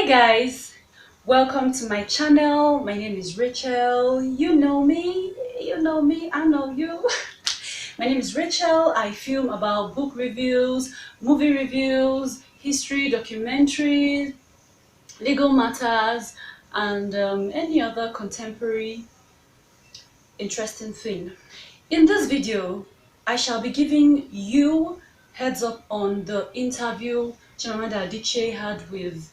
Hi guys, welcome to my channel. My name is Rachel. You know me, I know you. My name is Rachel. I film about book reviews, movie reviews, history, documentaries, legal matters, and any other contemporary interesting thing. In this video, I shall be giving you heads up on the interview Chimamanda Adichie had with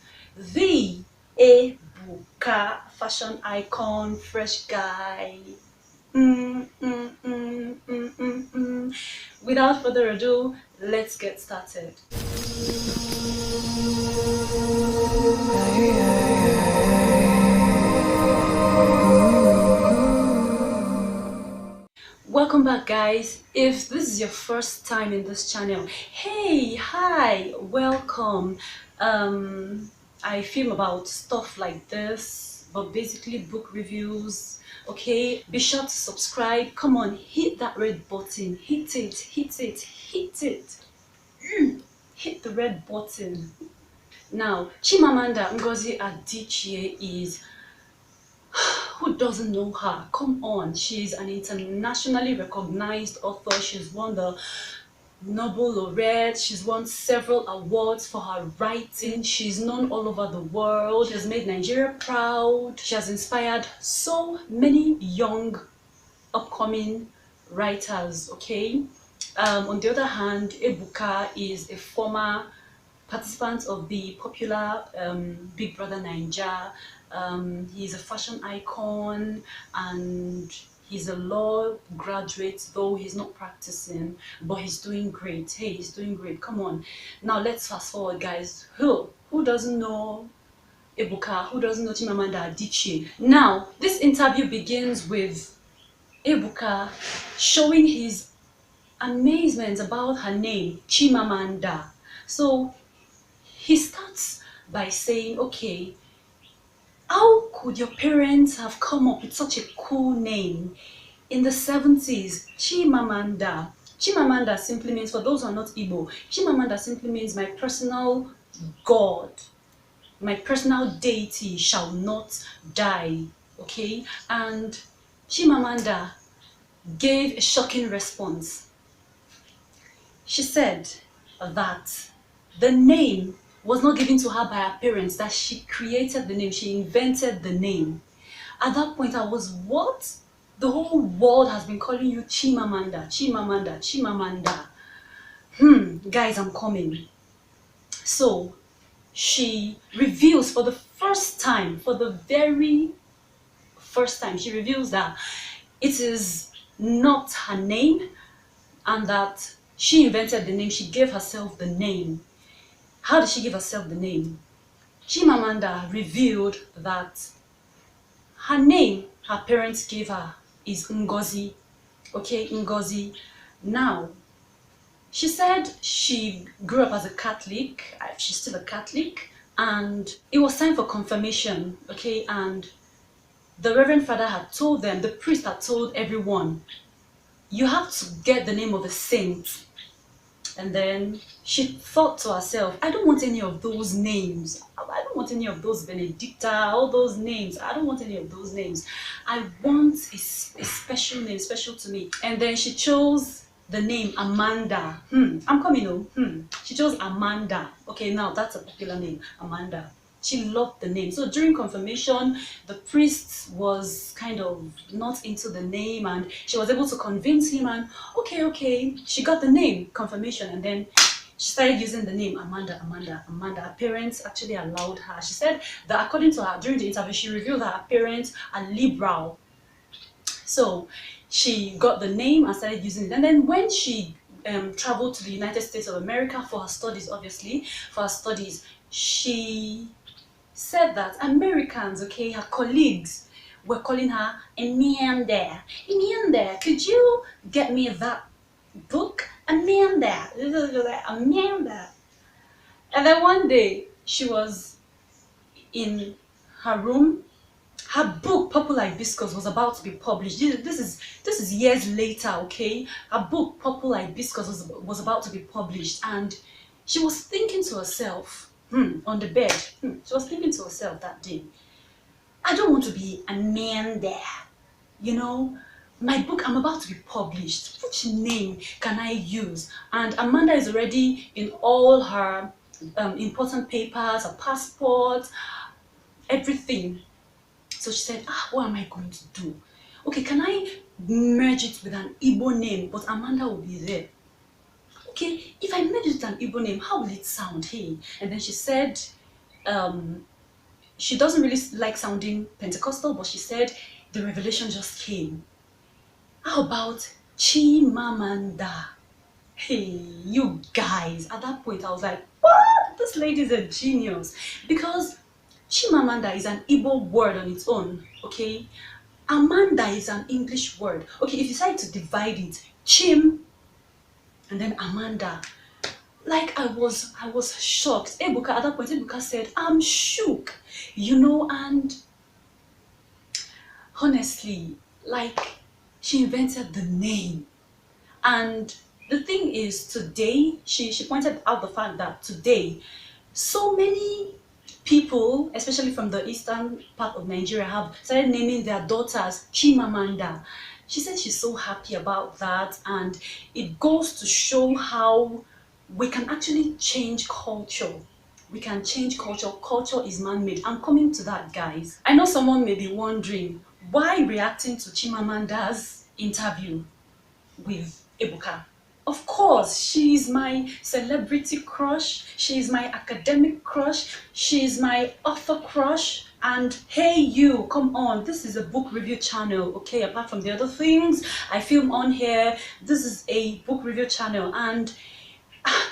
the Ebuka fashion icon, fresh guy. Without further ado, let's get started. Welcome back guys. If this is your first time in this channel, hey, hi, welcome. I film about stuff like this, but basically book reviews. Okay, be sure to subscribe. Come on, hit that red button, hit it, hit the red button. Now, Chimamanda Adichie is, who doesn't know her? Come on, she's an internationally recognized author. She's won the Nobel laureate. She's won several awards for her writing. She's known all over the world. She has made Nigeria proud. She has inspired so many young upcoming writers. Okay, on the other hand, Ebuka is a former participant of the popular Big Brother Naija. He's a fashion icon and he's a law graduate, though he's not practicing, but he's doing great. Hey, he's doing great. Come on. Now let's fast forward, guys. Who doesn't know Ebuka? Who doesn't know Chimamanda Adichie? Now, this interview begins with Ebuka showing his amazement about her name, Chimamanda. So he starts by saying, okay, how could your parents have come up with such a cool name? In the 70s, Chimamanda. Chimamanda simply means, for those who are not Igbo, Chimamanda simply means my personal God, my personal deity shall not die. Okay? And Chimamanda gave a shocking response. She said that the name was not given to her by her parents, that she created the name, she invented the name. At that point, I was, what? The whole world has been calling you Chimamanda, Chimamanda, Chimamanda. Guys, I'm coming. So, she reveals for the first time, for the very first time, she reveals that it is not her name and that she invented the name, she gave herself the name. How did she give herself the name? Chimamanda revealed that her name her parents gave her is Ngozi. Okay, Ngozi. Now, she said she grew up as a Catholic. She's still a Catholic. And it was time for confirmation. Okay, and the Reverend Father had told them, the priest had told everyone, you have to get the name of a saint. And then she thought to herself, I don't want any of those names. I don't want any of those Benedicta, all those names. I don't want any of those names. I want a special name, special to me. And then she chose the name Amanda. I'm coming on. She chose Amanda. Okay, now that's a popular name, Amanda. She loved the name. So during confirmation, the priest was kind of not into the name and she was able to convince him and okay, she got the name, confirmation, and then she started using the name Amanda. Her parents actually allowed her. She said that according to her, during the interview, she revealed that her parents are liberal. So she got the name and started using it. And then when she traveled to the United States of America for her studies, obviously, for her studies, she said that Americans, okay, her colleagues, were calling her Amanda. Amanda, could you get me that book? Amanda. Amanda. And then one day, she was in her room. Her book, Purple Hibiscus, was about to be published. This is years later, okay? Her book, Purple Hibiscus, was about to be published. And she was thinking to herself, on the bed, she was thinking to myself that day, I don't want to be a man there. You know, my book, I'm about to be published. Which name can I use? And Amanda is already in all her important papers, her passport, everything. So she said, what am I going to do? Okay, can I merge it with an Igbo name, but Amanda will be there? Okay, if I merge it with an Igbo name, how will it sound? Hey, and then she said, she doesn't really like sounding Pentecostal, but she said the revelation just came. How about Chimamanda? Hey, you guys, at that point I was like, what? This lady is a genius. Because Chimamanda is an Igbo word on its own, okay? Amanda is an English word. Okay, if you decide to divide it, Chim and then Amanda. Like I was shocked. Ebuka, at that point, Ebuka said, I'm shook, you know, and honestly, like, she invented the name. And the thing is, today, she pointed out the fact that today, so many people, especially from the eastern part of Nigeria, have started naming their daughters Chimamanda. She said she's so happy about that, and it goes to show how we can actually change culture. We can change culture. Culture is man-made. I'm coming to that, guys. I know someone may be wondering, why reacting to Chimamanda's interview with Ebuka? Of course, she's my celebrity crush, she's my academic crush, she's my author crush, and hey you, come on, this is a book review channel, okay? Apart from the other things I film on here, this is a book review channel, and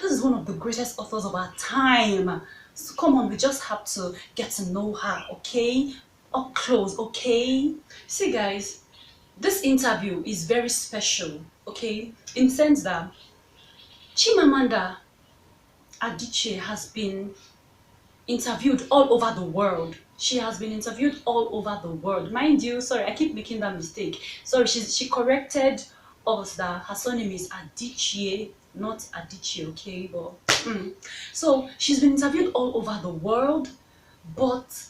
this is one of the greatest authors of our time. So come on, we just have to get to know her, okay? Up close, okay? See guys, this interview is very special, okay? In the sense that Chimamanda Adichie has been interviewed all over the world. She has been interviewed all over the world. Mind you, sorry, I keep making that mistake. Sorry, she corrected us that her surname is Adichie, not Adichie, okay? But so she's been interviewed all over the world, but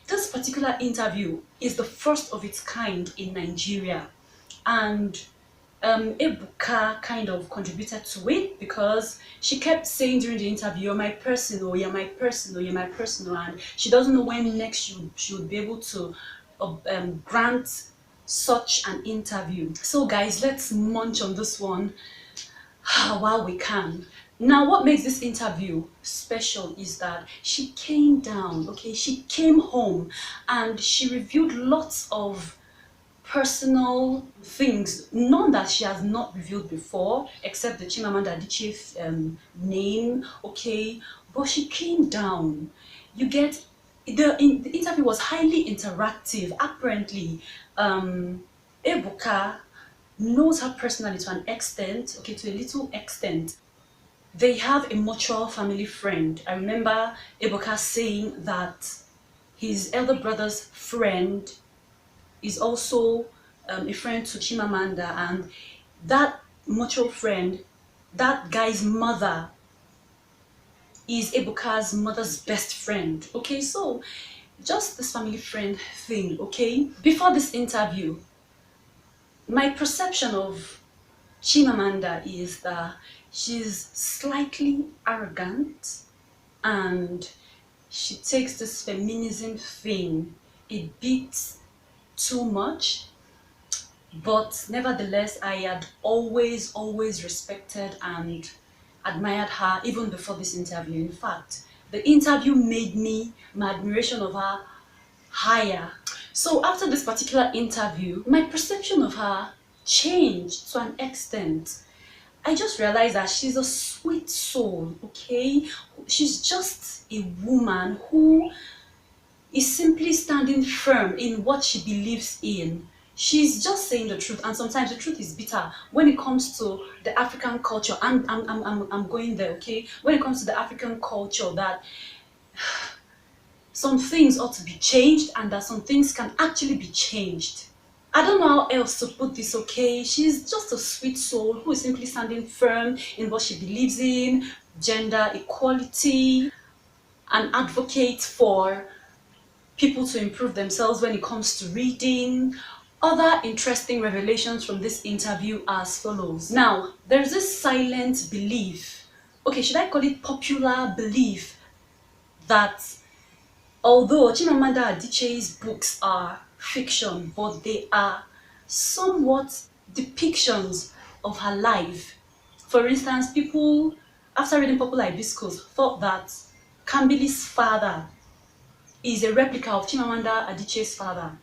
this particular interview is the first of its kind in Nigeria, and Ebuka kind of contributed to it because she kept saying during the interview, you're my personal, you're my personal, you're my personal, and she doesn't know when next she would be able to grant such an interview. So guys, let's munch on this one while we can. Now, what makes this interview special is that she came down, okay? She came home and she revealed lots of personal things, none that she has not revealed before, except the Chimamanda Adichie name, okay? But she came down. You get, the interview was highly interactive. Apparently, Ebuka knows her personally to an extent, okay, to a little extent. They have a mutual family friend. I remember Ebuka saying that his elder brother's friend is also a friend to Chimamanda, and that mutual friend, that guy's mother, is Ebuka's mother's best friend. Okay, so just this family friend thing, okay? Before this interview, my perception of Chimamanda is that she's slightly arrogant and she takes this feminism thing a bit too much, but nevertheless I had always respected and admired her even before this interview. In fact, the interview made my admiration of her higher. So after this particular interview, my perception of her changed to an extent. I just realized that she's a sweet soul, okay? She's just a woman who is simply standing firm in what she believes in. She's just saying the truth, and sometimes the truth is bitter when it comes to the African culture. I'm going there, okay? When it comes to the African culture, that some things ought to be changed and that some things can actually be changed. I don't know how else to put this, okay? She's just a sweet soul who is simply standing firm in what she believes in, gender equality, an advocate for people to improve themselves when it comes to reading. Other interesting revelations from this interview are as follows. Now, there's this silent belief, okay, should I call it popular belief, that although Chimamanda Adichie's books are fiction, but they are somewhat depictions of her life. For instance, people, after reading Popular Hibiscus, thought that Kambili's father is a replica of Chimamanda Adichie's father.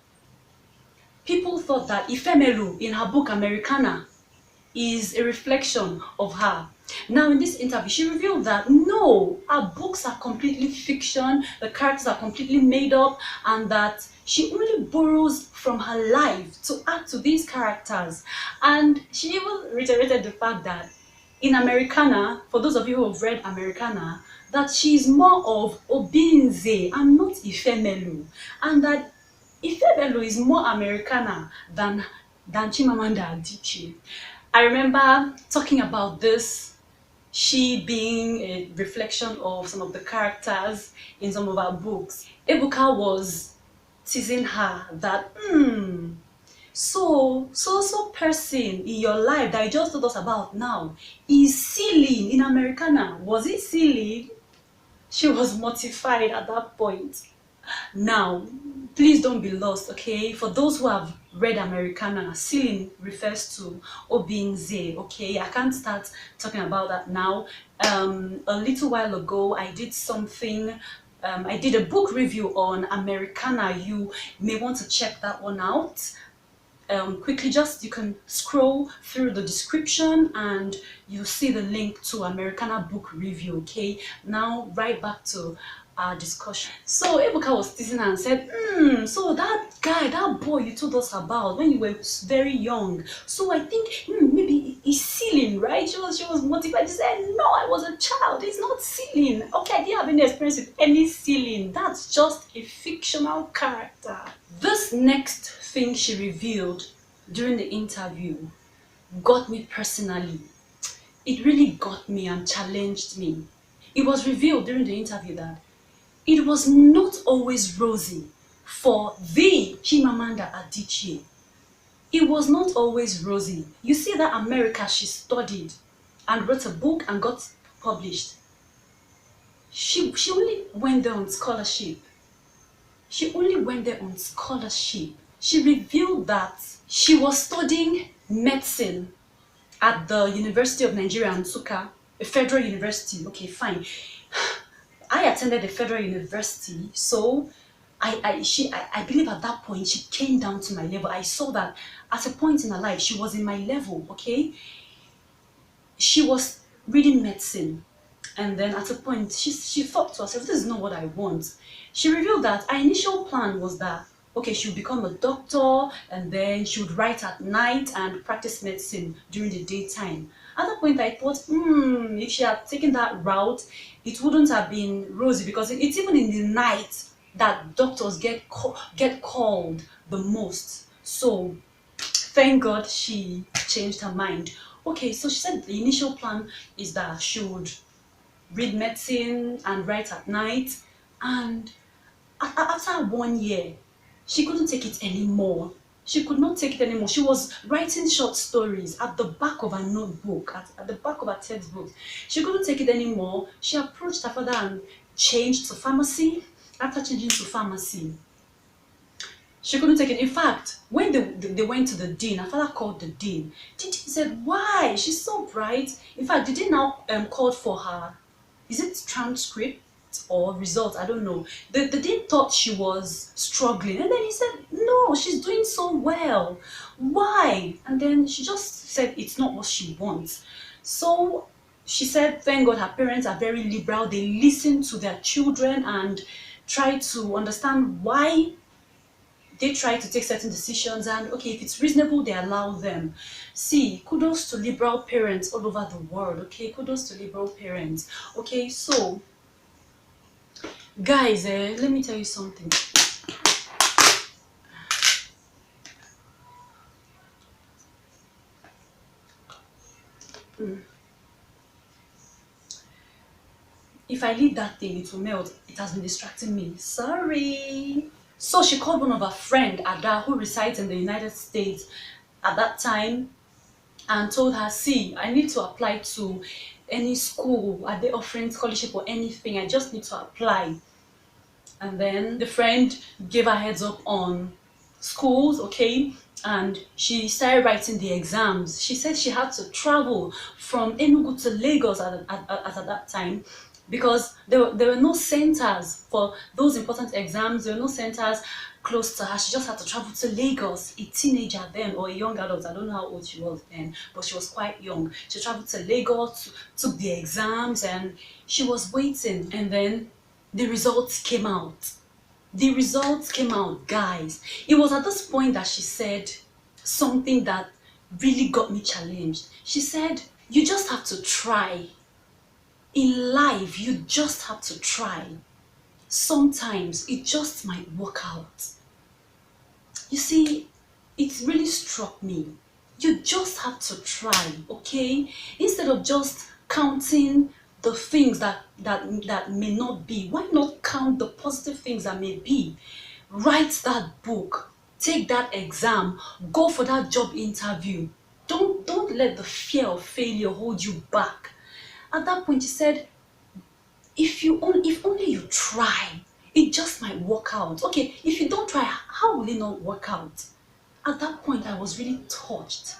People thought that Ifemelu in her book Americana is a reflection of her. Now, in this interview, she revealed that no, her books are completely fiction, the characters are completely made up, and that she only borrows from her life to add to these characters. And she even reiterated the fact that in Americana, for those of you who have read Americana, that she's more of Obinze and not Ifemelu, and that Ifemelu is more Americana than Chimamanda Adichie. I remember talking about this, she being a reflection of some of the characters in some of her books. Ebuka was teasing her that, so person in your life that you just told us about now is ceiling in Americana. Was it ceiling? She was mortified at that point. Now, please don't be lost, okay? For those who have read Americana, ceiling refers to Obinze, okay? I can't start talking about that now. A little while ago, I did something. I did a book review on Americana. You may want to check that one out. Quickly, just you can scroll through the description and you see the link to Americana book review. Okay, now right back to our discussion. So Ebuka was teasing her and said, so that guy, that boy you told us about when you were very young, so I think maybe he's ceiling, right? She was motivated. She said, no, I was a child, it's not ceiling. Okay, I didn't have any experience with any ceiling. That's just a fictional character. This next thing she revealed during the interview got me personally. It really got me and challenged me. It was revealed during the interview that it was not always rosy for the Chimamanda Adichie. It was not always rosy. You see that America she studied and wrote a book and got published. She only went there on scholarship. She only went there on scholarship. She revealed that she was studying medicine at the University of Nigeria, Nsukka, a federal university. Okay, fine. I attended a federal university, so I believe at that point she came down to my level. I saw that at a point in her life she was in my level. Okay, she was reading medicine, and then at a point she thought to herself, this is not what I want. She revealed that her initial plan was that okay, she would become a doctor and then she would write at night and practice medicine during the daytime. At that point, I thought, if she had taken that route, it wouldn't have been rosy, because it's even in the night that doctors get called the most. So, thank God she changed her mind. Okay, so she said the initial plan is that she would read medicine and write at night, and after 1 year, she couldn't take it anymore. She could not take it anymore. She was writing short stories at the back of her notebook, at the back of her textbook. She couldn't take it anymore. She approached her father and changed to pharmacy. After changing to pharmacy, she couldn't take it. In fact, when they went to the dean, her father called the dean. The dean said, why? She's so bright. In fact, the dean now called for her, is it transcript or results? I don't know. The dean thought she was struggling, and then he said, no, she's doing so well. Why? And then she just said it's not what she wants. So she said, thank God her parents are very liberal. They listen to their children and try to understand why they try to take certain decisions, and okay, if it's reasonable, they allow them. See, kudos to liberal parents all over the world. Okay, kudos to liberal parents. Okay, so guys, let me tell you something. If I leave that thing, it will melt. It has been distracting me. Sorry. So she called one of her friend, Ada, who resides in the United States at that time, and told her, see, I need to apply to any school. Are they offering scholarship or anything? I just need to apply. And then the friend gave her heads up on schools, okay, and she started writing the exams. She said she had to travel from Enugu to Lagos at that time, because there were no centers for those important exams. There were no centers close to her. She just had to travel to Lagos, a teenager then, or a young adult. I don't know how old she was then, but she was quite young. She traveled to Lagos, took the exams, and she was waiting. And then the results came out. The results came out, guys. It was at this point that she said something that really got me challenged. She said, you just have to try. In life, you just have to try. Sometimes it just might work out. You see, it really struck me. You just have to try, okay? Instead of just counting the things that may not be, why not count the positive things that may be? Write that book, take that exam, go for that job interview. Don't let the fear of failure hold you back. At that point, she said, if only you try, it just might work out. Okay, if you don't try, how will it not work out? At that point, I was really touched.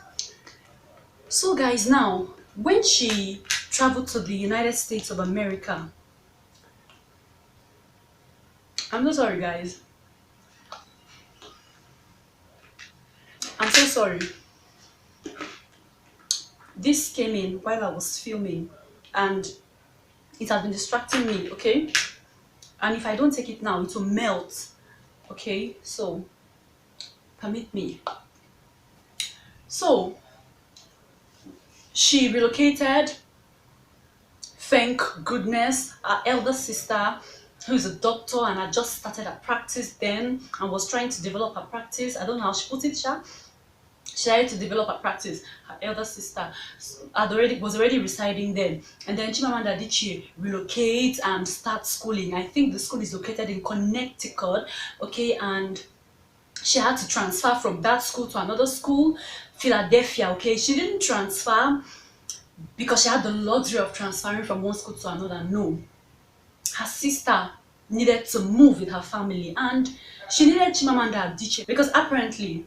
So guys, now, when she traveled to the United States of America, I'm so sorry guys. I'm so sorry. This came in while I was filming and it has been distracting me, okay? And if I don't take it now, it will melt, okay? So, permit me. So, she relocated. Thank goodness. Our elder sister, who is a doctor and had just started her practice then and was trying to develop her practice. I don't know how she put it, she tried to develop her practice. Her elder sister was already residing there. And then Chimamanda Adichie relocates and starts schooling. I think the school is located in Connecticut, okay, and she had to transfer from that school to another school, Philadelphia, okay. She didn't transfer because she had the luxury of transferring from one school to another. No, her sister needed to move with her family and she needed Chimamanda Adichie because apparently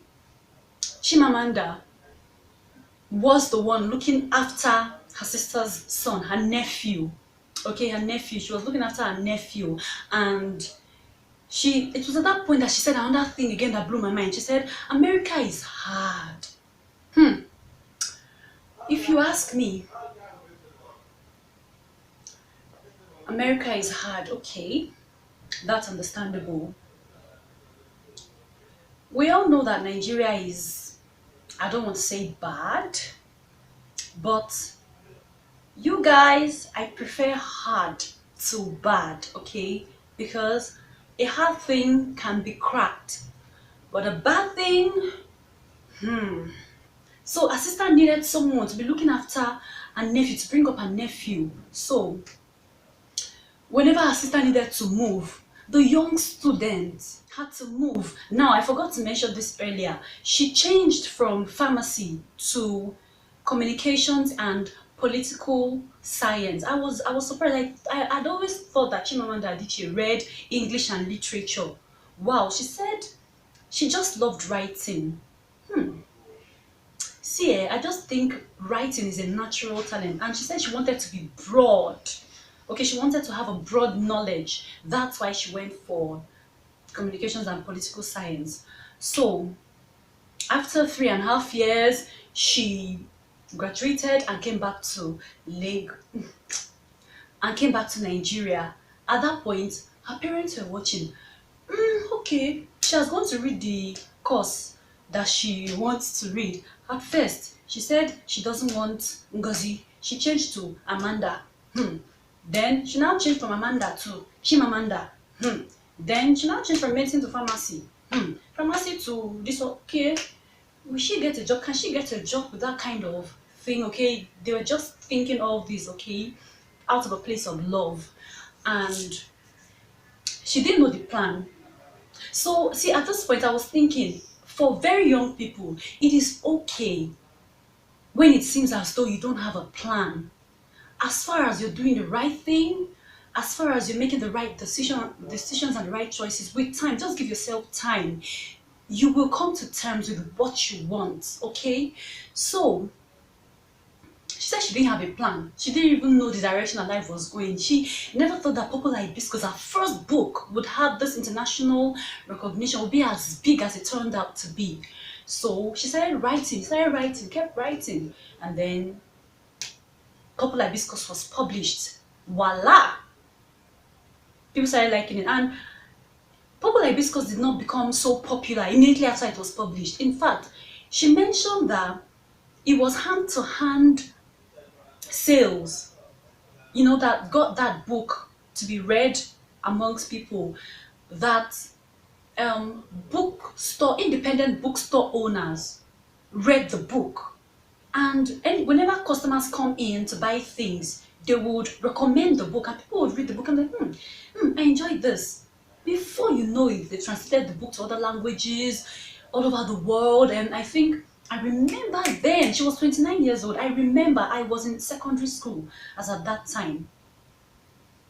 Chimamanda was the one looking after her sister's son, her nephew. Okay, her nephew. She was looking after her nephew, and it was at that point that she said another thing again that blew my mind. She said, America is hard. If you ask me, America is hard, okay, that's understandable. We all know that Nigeria is, I don't want to say bad, but you guys, I prefer hard to bad, okay? Because a hard thing can be cracked, but a bad thing, So her sister needed someone to be looking after her nephew, to bring up her nephew. So whenever her sister needed to move, the young student had to move. Now, I forgot to mention this earlier. She changed from pharmacy to communications and political science. I was surprised. I'd always thought that Chimamanda Adichie read English and literature. Wow, she said she just loved writing. See, I just think writing is a natural talent, and she said she wanted to be broad. Okay, she wanted to have a broad knowledge. That's why she went for communications and political science. So, after 3.5 years, she graduated and came back to Nigeria. At that point, her parents were watching. Okay, she has gone to read the course that she wants to read. At first, she said she doesn't want Ngozi. She changed to Amanda. Then she now changed from Amanda to Chimamanda. Then she now changed from medicine to pharmacy. Pharmacy to this. Okay, will she get a job? Can she get a job with that kind of thing? Okay, they were just thinking all this, okay, out of a place of love, and she didn't know the plan. So, see, at this point, I was thinking, for very young people, it is okay when it seems as though you don't have a plan. As far as you're doing the right thing, as far as you're making the right decisions and the right choices, with time, just give yourself time. You will come to terms with what you want, okay? So, she said she didn't have a plan. She didn't even know the direction her life was going. She never thought that Popular Hibiscus, her first book, would have this international recognition, would be as big as it turned out to be. So she started writing, kept writing. And then Popular Hibiscus was published. Voila! People started liking it. And Popular Hibiscus did not become so popular immediately after it was published. In fact, she mentioned that it was hand to hand sales, that got that book to be read amongst people, that bookstore independent bookstore owners read the book, and whenever customers come in to buy things, they would recommend the book and people would read the book and like, I enjoyed this. Before you know it, they translated the book to other languages all over the world. And I remember then, she was 29 years old. I remember I was in secondary school as at that time.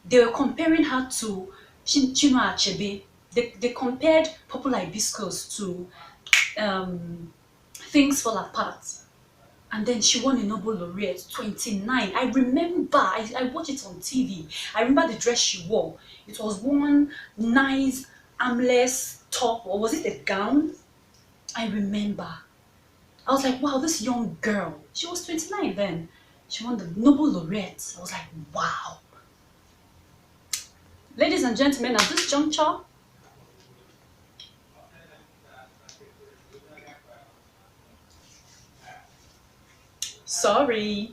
They were comparing her to Chinua Achebe. They compared Popular Hibiscus to Things Fall Apart. And then she won a Nobel laureate, 29. I remember, I watched it on TV. I remember the dress she wore. It was one nice armless top, or was it a gown? I remember. I was like, wow, this young girl, she was 29 then. She won the Nobel laureate. I was like, wow. Ladies and gentlemen, at this juncture, sorry.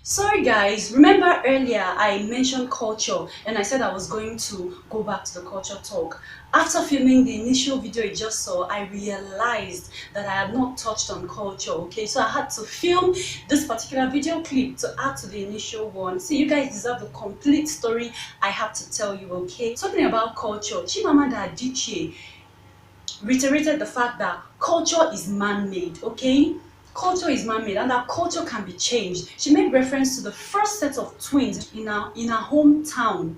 Sorry guys, remember earlier I mentioned culture and I said I was going to go back to the culture talk. After filming the initial video you just saw, I realized that I had not touched on culture, okay? So I had to film this particular video clip to add to the initial one. See, you guys deserve the complete story I have to tell you, okay? Talking about culture, Chimamanda Adichie reiterated the fact that culture is man-made, okay? Culture is man-made and that culture can be changed. She made reference to the first set of twins in her hometown.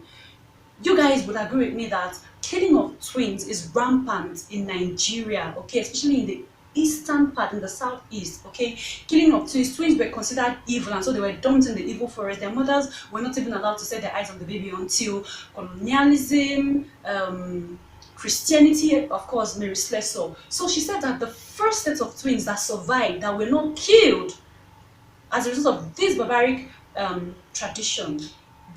You guys would agree with me that killing of twins is rampant in Nigeria, okay, especially in the eastern part, in the southeast, okay. Killing of twins were considered evil, and so they were dumped in the evil forest. Their mothers were not even allowed to set their eyes on the baby until colonialism, Christianity, of course, Mary Slessor. So she said that the first set of twins that survived, that were not killed as a result of this barbaric tradition,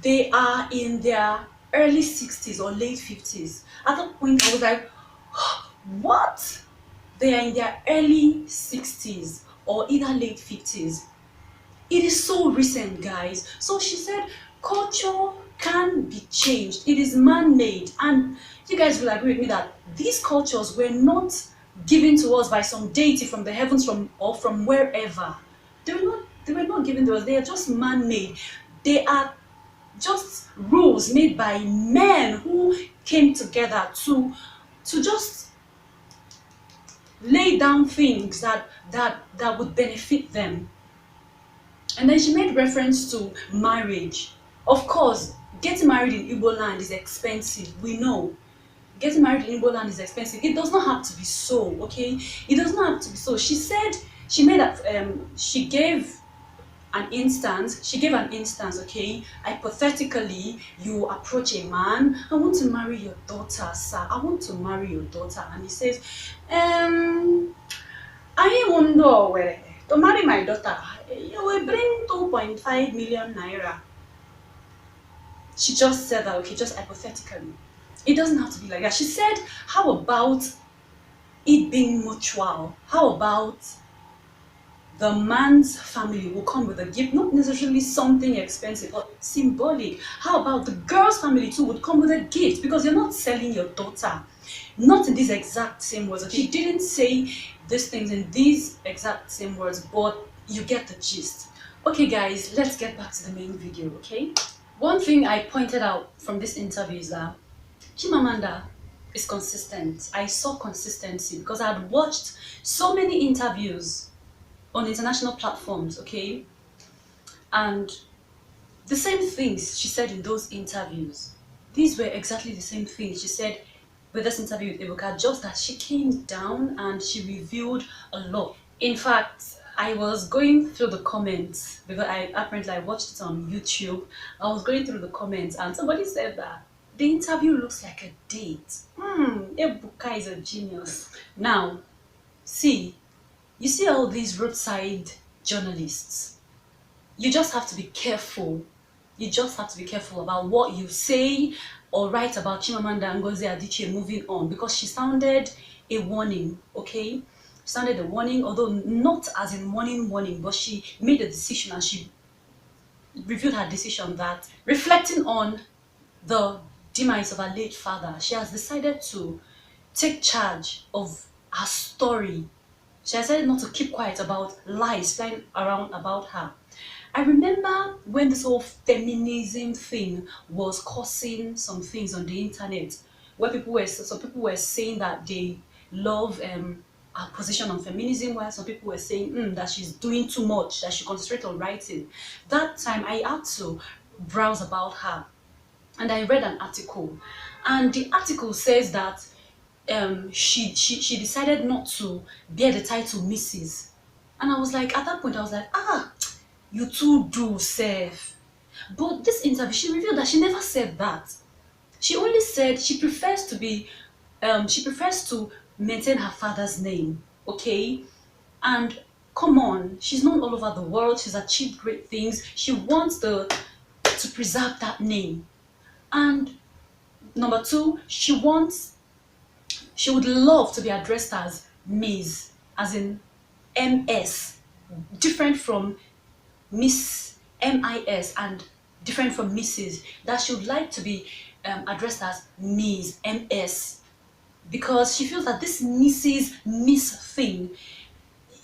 they are in their early 60s or late 50s. At that point, I was like, what? They are in their early 60s or either late 50s. It is so recent, guys. So she said, culture can be changed. It is man-made. And you guys will agree with me that these cultures were not given to us by some deity from the heavens or from wherever. They were not given to us. They are just man-made. They are just rules made by men who came together to just lay down things that would benefit them. And then she made reference to marriage. Of course, getting married in Igbo land is expensive. We know. Getting married in Igbo land is expensive. It does not have to be so, okay? It does not have to be so. She said, she gave an instance, okay? Hypothetically, you approach a man, I want to marry your daughter, sir. I want to marry your daughter. And he says, I wonder where to marry my daughter, you will bring 2.5 million naira. She just said that, okay, just hypothetically. It doesn't have to be like that. She said, how about it being mutual? How about the man's family will come with a gift, not necessarily something expensive, but symbolic. How about the girl's family too would come with a gift, because you're not selling your daughter. Not in these exact same words. She didn't say these things in these exact same words, but you get the gist. Okay guys, let's get back to the main video, okay? One thing I pointed out from this interview is that Chimamanda is consistent. I saw consistency because I had watched so many interviews on international platforms, okay? And the same things she said in those interviews, these were exactly the same things she said with this interview with Ebuka, just that she came down and she revealed a lot. In fact, I was going through the comments because I watched it on YouTube. I was going through the comments and somebody said that the interview looks like a date. Ebuka is a genius. Now, see, you see all these roadside journalists. You just have to be careful. You just have to be careful about what you say or write about Chimamanda Adichie moving on, because she sounded a warning, okay? Sounded a warning, although not as in warning, but she made a decision and she reviewed her decision that, reflecting on the demise of her late father, she has decided to take charge of her story. She has decided not to keep quiet about lies flying around about her. I remember when this whole feminism thing was causing some things on the internet, where some people were saying that they love her position on feminism, while some people were saying that she's doing too much, that she concentrate on writing. That time I had to browse about her, and I read an article, and the article says that she decided not to bear the title Mrs. And I was like, at that point I was like, you too do, Seth. But this interview, she revealed that she never said that. She only said she prefers to maintain her father's name, okay? And come on, she's known all over the world. She's achieved great things. She wants to preserve that name. And number two, she would love to be addressed as Ms., as in MS, different from Miss, MIS, and different from Mrs. That she would like to be addressed as Ms., MS, because she feels that this Miss thing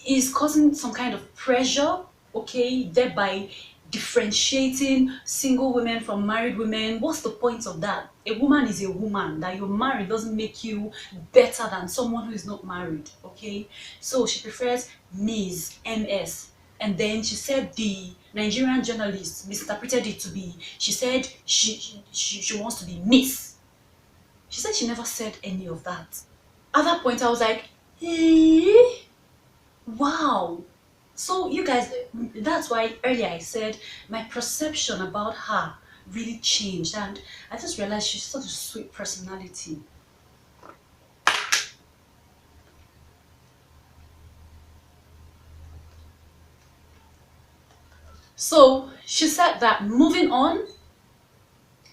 is causing some kind of pressure, okay, thereby differentiating single women from married women. What's the point of that? A woman is a woman. That you're married doesn't make you better than someone who is not married, okay? So she prefers Ms., MS. And then she said the Nigerian journalist misinterpreted it to be, she said she wants to be Miss. She said she never said any of that. At that point I was like, wow. So you guys, that's why earlier I said my perception about her really changed, and I just realized she's such a sweet personality. So she said that moving on,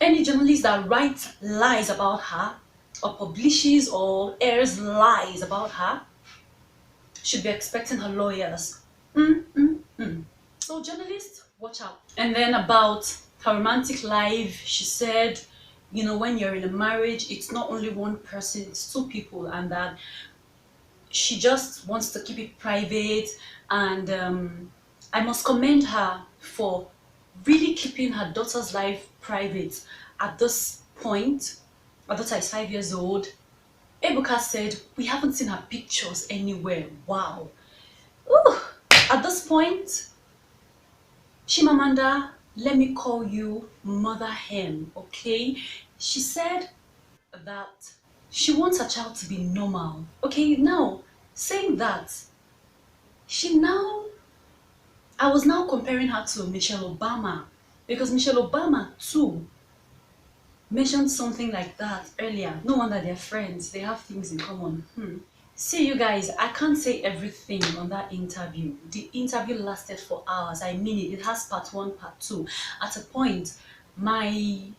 any journalist that writes lies about her or publishes or airs lies about her should be expecting her lawyers. So journalists, watch out. And then about her romantic life, she said, you know, when you're in a marriage, it's not only one person, it's two people, and that she just wants to keep it private. And I must commend her for really keeping her daughter's life private at this point. Her daughter is 5 years old. Ebuka said, we haven't seen her pictures anywhere. Wow. Ooh. At this point, Chimamanda, let me call you Mother Hen, okay? She said that she wants her child to be normal. Okay, now, saying that, I was now comparing her to Michelle Obama, because Michelle Obama too mentioned something like that earlier. No wonder they're friends, they have things in common. See, you guys, I can't say everything on that interview. The interview lasted for hours. I mean it. It has part one, part two. At a point, my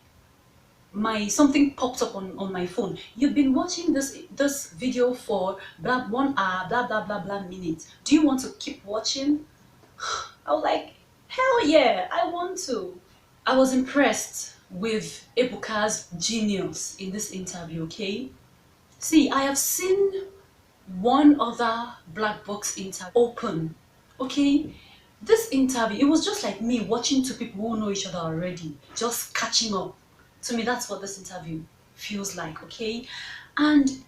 something popped up on my phone. You've been watching this video for 1 hour, blah blah blah blah minutes. Do you want to keep watching? I was like, hell yeah, I want to. I was impressed with EBUKA'S genius in this interview, okay? See, I have seen one other black box interview open, okay? This interview, it was just like me watching two people who know each other already, just catching up. To me, that's what this interview feels like, okay? And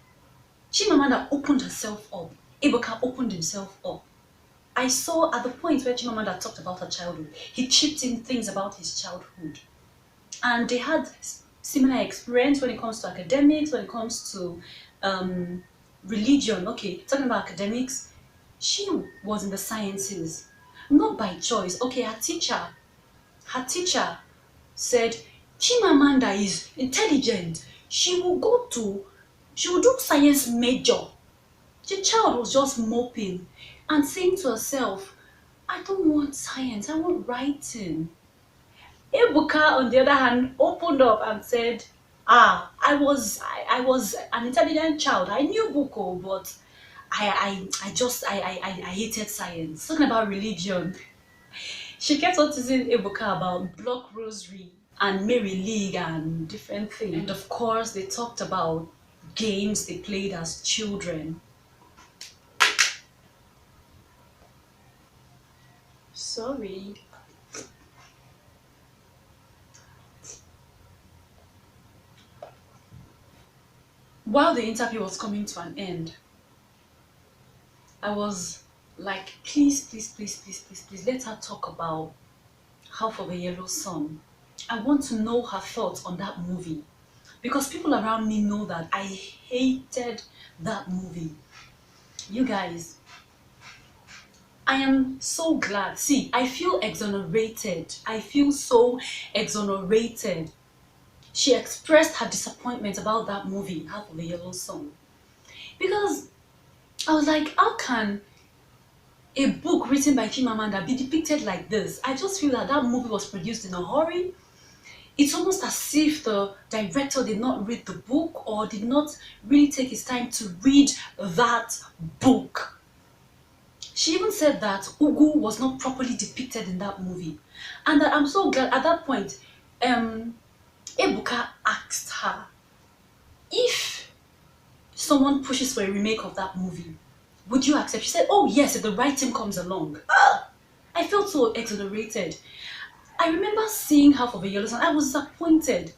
Chimamanda opened herself up. Ebuka opened himself up. I saw at the point where Chimamanda talked about her childhood, he chipped in things about his childhood. And they had similar experience when it comes to academics, when it comes to religion. Okay, talking about academics, she was in the sciences, not by choice. Okay, her teacher said Chimamanda is intelligent. She will do science major. The child was just moping and saying to herself, I don't want science, I want writing. Ebuka, on the other hand, opened up and said, I was an intelligent child. I knew Buko, but I hated science. Talking about religion. She kept on teasing Ebuka about block rosary and Mary League and different things. And of course, they talked about games they played as children. Sorry. While the interview was coming to an end, I was like, please, please, please, please, please, please, let her talk about Half of a Yellow Sun. I want to know her thoughts on that movie because people around me know that I hated that movie. You guys, I am so glad. See, I feel exonerated. I feel so exonerated. She expressed her disappointment about that movie, Half of a Yellow Sun, because I was like, how can a book written by Chimamanda be depicted like this? I just feel that that movie was produced in a hurry. It's almost as if the director did not read the book or did not really take his time to read that book. She even said that Ugu was not properly depicted in that movie. And I'm so glad at that point, Ebuka asked her if someone pushes for a remake of that movie, would you accept? She said, oh yes, if the right team comes along. I felt so exonerated. I remember seeing Half of a Yellow Sun. I was disappointed.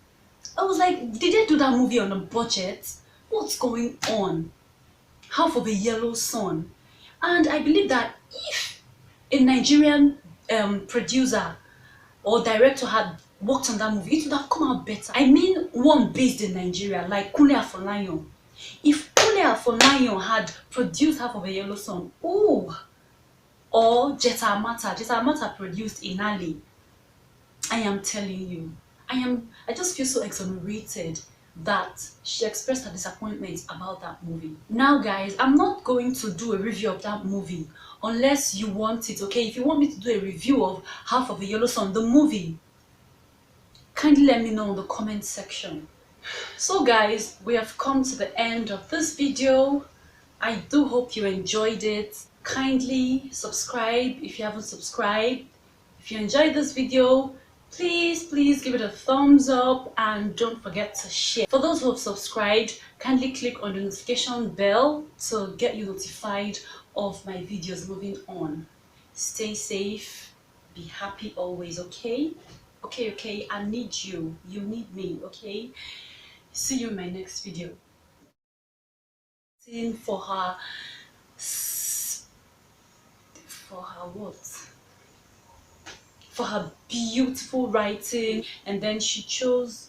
I was like, did they do that movie on a budget? What's going on? Half of a Yellow Sun. And I believe that if a Nigerian producer or director had worked on that movie, it would have come out better. I mean, one based in Nigeria, like Kunle Afolayan. If Kunle Afolayan had produced Half of a Yellow Sun, ooh, or Jetta Amata produced Inali, I am telling you, I just feel so exonerated that she expressed her disappointment about that movie. Now guys, I'm not going to do a review of that movie unless you want it, okay? If you want me to do a review of Half of a Yellow Sun, the movie, kindly let me know in the comment section. So guys, we have come to the end of this video. I do hope you enjoyed it. Kindly subscribe if you haven't subscribed. If you enjoyed this video, please give it a thumbs up and don't forget to share. For those who have subscribed, kindly click on the notification bell to get you notified of my videos moving on. Stay safe, be happy always, okay? Okay, I need you. You need me, okay? See you in my next video. For her what? For her beautiful writing, and then she chose